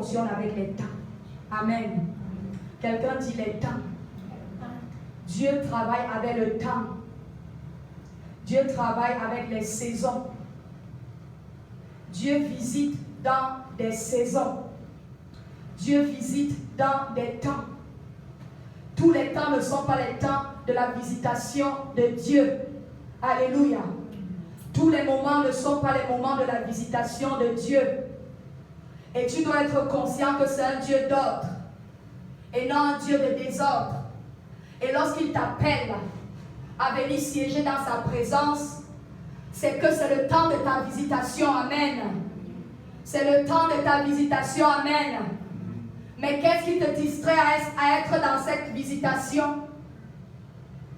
fonctionne avec les temps. Amen. Quelqu'un dit les temps. Dieu travaille avec le temps. Dieu travaille avec les saisons. Dieu visite dans des saisons. Dieu visite dans des temps. Tous les temps ne sont pas les temps de la visitation de Dieu. Alléluia. Tous les moments ne sont pas les moments de la visitation de Dieu. Et tu dois être conscient que c'est un Dieu d'ordre et non un Dieu de désordre. Et lorsqu'il t'appelle à venir siéger dans sa présence, c'est que c'est le temps de ta visitation. Amen. C'est le temps de ta visitation. Amen. Mais qu'est-ce qui te distrait à être dans cette visitation?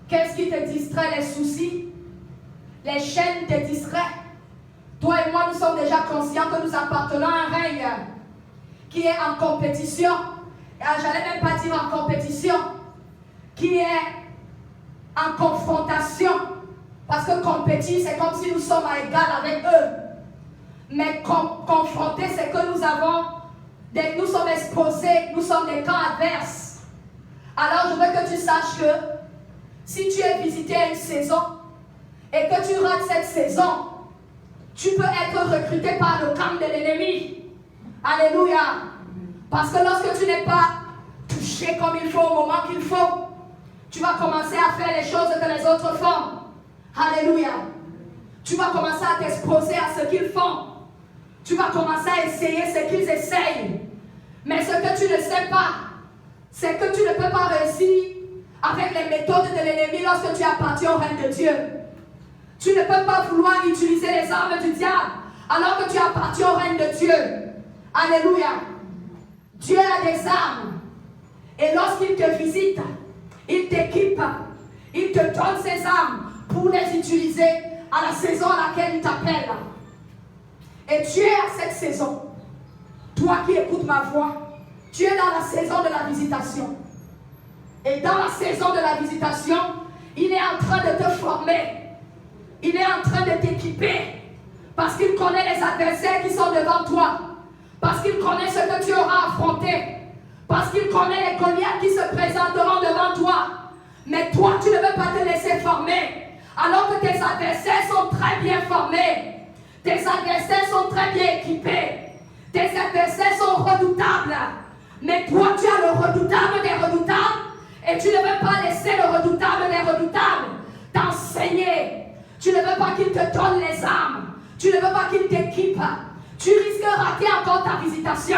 Qu'est-ce qui te distrait? Les soucis? Les chaînes te distraient? Toi et moi, nous sommes déjà conscients que nous appartenons à un règne qui est en compétition. J'allais même pas dire en compétition, qui est en confrontation. Parce que compétir, c'est comme si nous sommes à égal avec eux. Mais confronter, c'est que nous sommes exposés, nous sommes des camps adverses. Alors je veux que tu saches que si tu es visité à une saison et que tu rates cette saison, tu peux être recruté par le camp de l'ennemi. Alléluia. Parce que lorsque tu n'es pas touché comme il faut au moment qu'il faut, tu vas commencer à faire les choses que les autres font. Alléluia. Tu vas commencer à t'exposer à ce qu'ils font. Tu vas commencer à essayer ce qu'ils essayent. Mais ce que tu ne sais pas, c'est que tu ne peux pas réussir avec les méthodes de l'ennemi lorsque tu appartiens au règne de Dieu. Tu ne peux pas vouloir utiliser les armes du diable alors que tu appartiens au règne de Dieu. Alléluia. Dieu a des armes. Et lorsqu'il te visite, il t'équipe, il te donne ses armes pour les utiliser à la saison à laquelle il t'appelle. Et tu es à cette saison. Toi qui écoutes ma voix, tu es dans la saison de la visitation. Et dans la saison de la visitation, il est en train de te former. Il est en train de t'équiper. Parce qu'il connaît les adversaires qui sont devant toi. Parce qu'il connaît ce que tu auras affronté. Parce qu'il connaît les Goliaths qui se présenteront devant toi. Mais toi, tu ne veux pas te laisser former. Alors que tes adversaires sont très bien formés. Tes adversaires sont très bien équipés. Tes adversaires sont redoutables. Mais toi, tu as le redoutable des redoutables. Et tu ne veux pas laisser le redoutable des redoutables t'enseigner. Tu ne veux pas qu'il te donne les armes. Tu ne veux pas qu'il t'équipe. Tu risques de rater encore ta visitation.